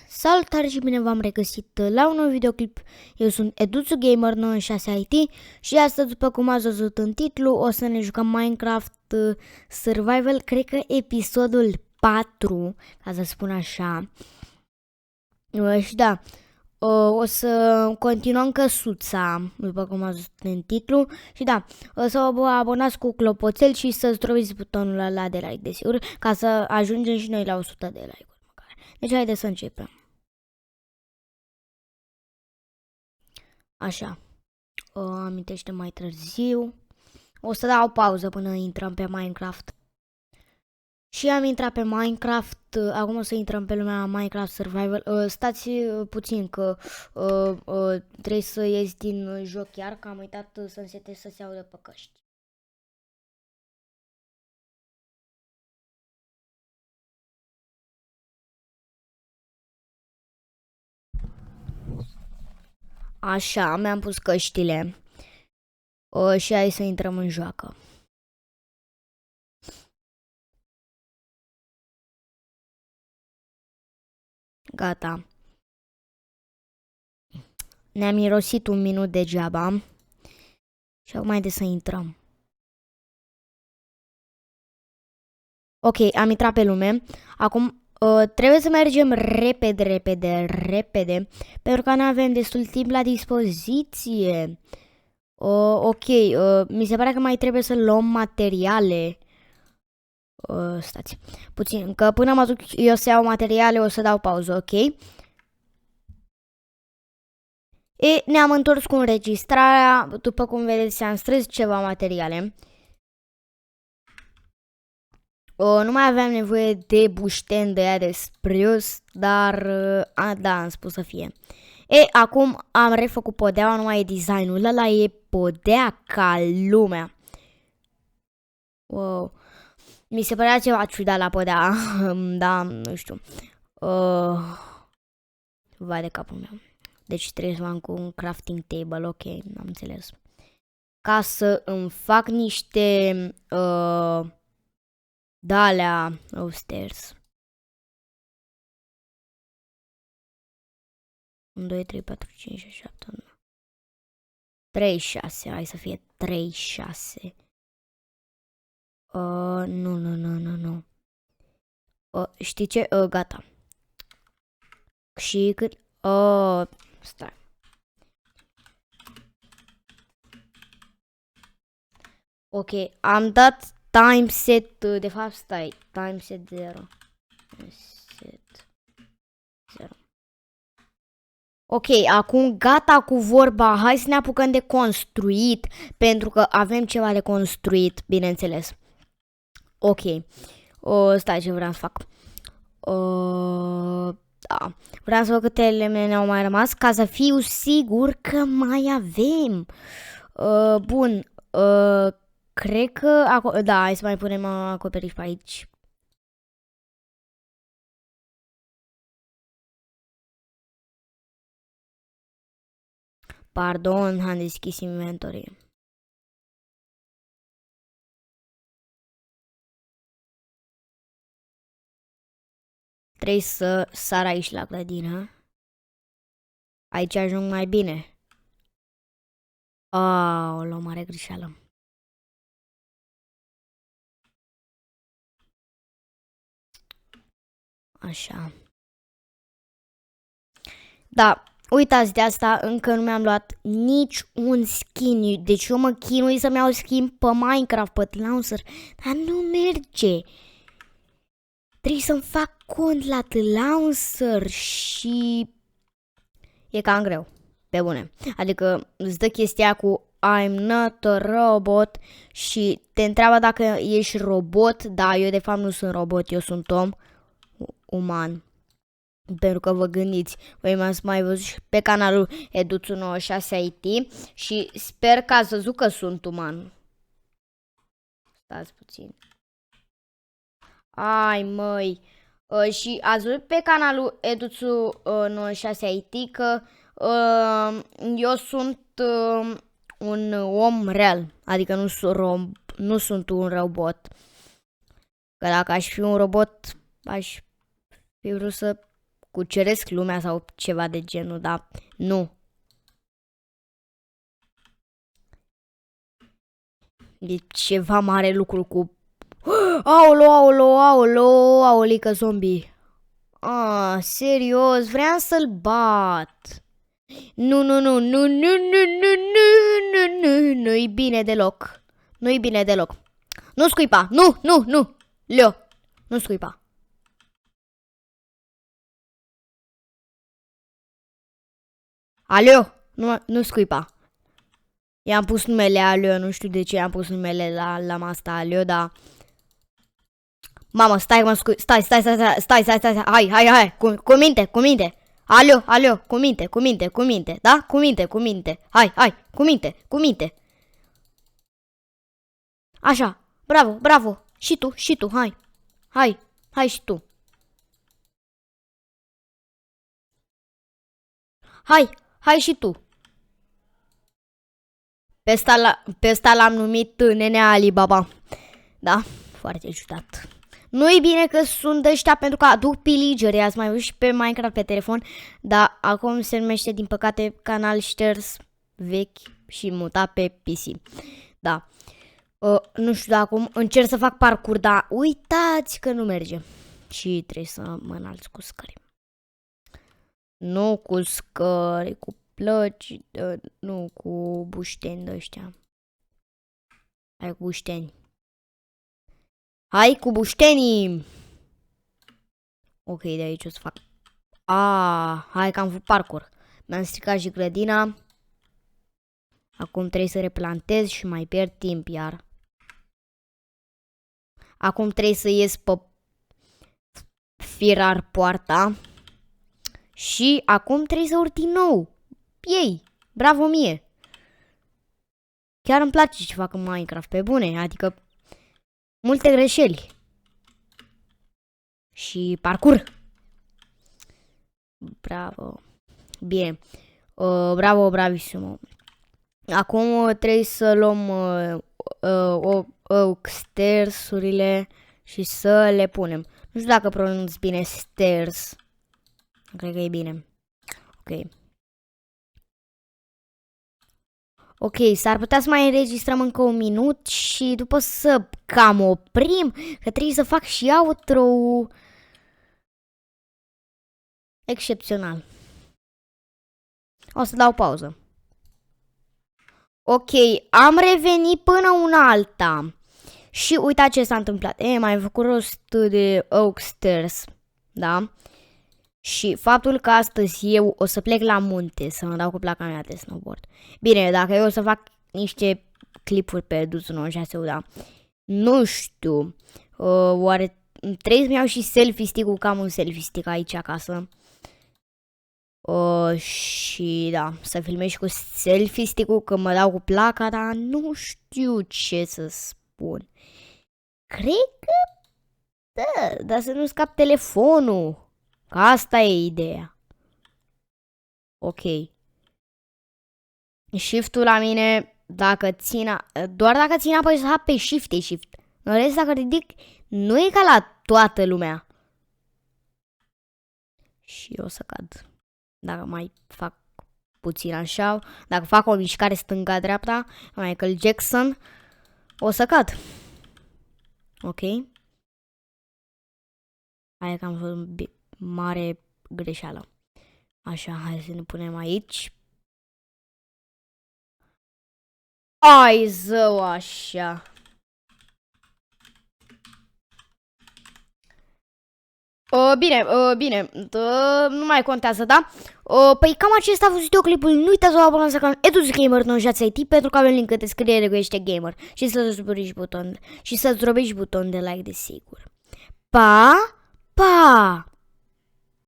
Salutare și bine v-am regăsit la un nou videoclip. Eu sunt Eduțu Gamer 96 IT și astăzi, după cum ați văzut în titlu, o să ne jucăm Minecraft Survival, cred că episodul 4, ca să spun așa. Și da, o să continuăm căsuța, după cum ați văzut în titlu. Și da, o să vă abonați cu clopoțel și să strobiți butonul ăla de like, desigur, ca să ajungem și noi la 100 de like-uri. Deci haideți să începem. Așa, amintește mai târziu. O să dau o pauză până intrăm pe Minecraft. Și am intrat pe Minecraft, acum o să intrăm pe lumea Minecraft Survival. Stați puțin că trebuie să ies din joc chiar, că am uitat să-mi setez să se audă pe căști. Așa, mi-am pus căștile. Și hai să intrăm în joacă. Gata. Ne-am mirosit un minut degeaba. Și acum haide să intrăm. Ok, am intrat pe lume. Acum trebuie să mergem repede, pentru că nu avem destul timp la dispoziție. Ok, mi se pare că mai trebuie să luăm materiale. Stați puțin, că până mă duc eu să iau materiale o să dau pauză, ok? E, ne-am întors cu înregistrarea, după cum vedeți am strâns ceva materiale. Nu mai aveam nevoie de bușten de aia de sprius, dar da, am spus să fie. E, acum am refăcut podeaua, nu mai e designul ăla, e podea ca lumea. Wow. Mi se părea ceva ciudat la podea, da, nu știu. Vai de capul meu. Deci trebuie să am cu un crafting table, ok, am înțeles. Ca să îmi fac niște d-alea upstairs. 1, 2, 3, 4, 5, 6, 7, 1. 3, 6, hai să fie 3, 6. Nu. Știi ce? Gata. Și cât? Stai. Ok, am dat time set, de fapt stai, time set 0. Set 0. Ok, acum gata cu vorba, hai să ne apucăm de construit, pentru că avem ceva de construit, bineînțeles. Ok, stai ce vreau să fac. Da, vreau să văd câte elemente ne-au mai rămas, ca să fiu sigur că mai avem. Bun, cred că, da, hai să mai punem acoperiș pe aici. Pardon, am deschis inventory. Trebuie să sar aici la clădină. Aici ajung mai bine. O mare greșeală. Așa. Da, uitați de asta, încă nu mi-am luat nici un skin. Deci eu mă chinui să-mi iau skin pe Minecraft, pe Tlaunser, dar nu merge. Trebuie să-mi fac cont la Tlaunser și e cam greu, pe bune. Adică îți dă chestia cu I'm not a robot și te întreabă dacă ești robot. Da, eu de fapt nu sunt robot, eu sunt om uman. Pentru că vă gândiți, voi m-ați mai văzut și pe canalul Eduțu96 IT și sper că ați văzut că sunt uman. Stați puțin. Ai măi. Și ați văzut pe canalul Eduțu96 IT că eu sunt un om real. Adică nu sunt un robot. Că dacă aș fi un robot, aș fi vrut să cuceresc lumea sau ceva de genul, dar nu. E ceva mare lucru cu... Aolică zombie. Serios, vreau să-l bat. Nu-i bine deloc. Nu-i bine deloc. Nu scuipa, nu. Leo, nu scuipa. Aleo, nu scuipa. I-am pus numele Aleo, nu știu de ce i-am pus numele la asta Aleo, dar... Mamă, stai, hai, cu minte. Aleo, cu minte, da? Cu minte. Hai, cu minte. Așa, bravo. Și tu, hai și tu. Hai și tu. Pe ăsta l-am numit Nenea Alibaba. Da, foarte ciudat. Nu-i bine că sunt ăștia pentru că aduc piligeri. Ați mai văzut și pe Minecraft pe telefon. Dar acum se numește, din păcate, canal șters vechi și mutat pe PC. Da. Nu știu dacă acum încerc să fac parcurs, dar uitați că nu merge. Și trebuie să mă înalț cu scări. Nu cu scări, cu plăci, nu cu bușteni de ăștia. Hai cu bușteni. Hai cu buștenii! Ok, de aici o să fac... Hai că am făcut parcurs. Mi-am stricat și grădina. Acum trebuie să replantez și mai pierd timp iar. Acum trebuie să ies pe firar poarta. Și acum trebuie să urc din nou. Ei, bravo mie! Chiar îmi place ce fac în Minecraft, pe bune, adică multe greșeli. Și parcurs. Bravo. Bine. Bravissimo. Acum trebuie să luăm stairs-urile și să le punem. Nu știu dacă pronunț bine stairs. Cred că e bine. Ok. Ok, s-ar putea să mai înregistrăm încă un minut și după să cam oprim, că trebuie să fac și outro excepțional. O să dau pauză. Ok, am revenit până una alta. Și uitați ce s-a întâmplat. M-am făcut rost de Oak Stairs, da? Și faptul că astăzi eu o să plec la munte să mă dau cu placa mea de snowboard. Bine, dacă eu o să fac niște clipuri pe Duțul 96, da. Nu știu. Oare trebuie să-mi iau și selfie stick-ul, că am un selfie stick aici acasă. Și da, să filmez și cu selfie stick-ul, că mă dau cu placa, dar nu știu ce să spun. Cred că da, dar să nu scap telefonul. Că asta e ideea. Ok. Shift-ul la mine, doar dacă țin apăsat pe Shift e Shift. În rest, dacă ridic, nu e ca la toată lumea. Și o să cad. Dacă mai fac puțin așa, dacă fac o mișcare stânga-dreapta, Michael Jackson, o să cad. Ok. Hai că am făcut mare greșeală. Așa, hai să ne punem aici. Ai zău, așa. Bine, nu mai contează, da? Păi cam acesta a fost videoclipul. Nu uitați să vă abonați la canal EduSgamer 96 IT pentru că avem link în descriere cu ești gamer. Și să-ți drobești buton de like, desigur. Pa!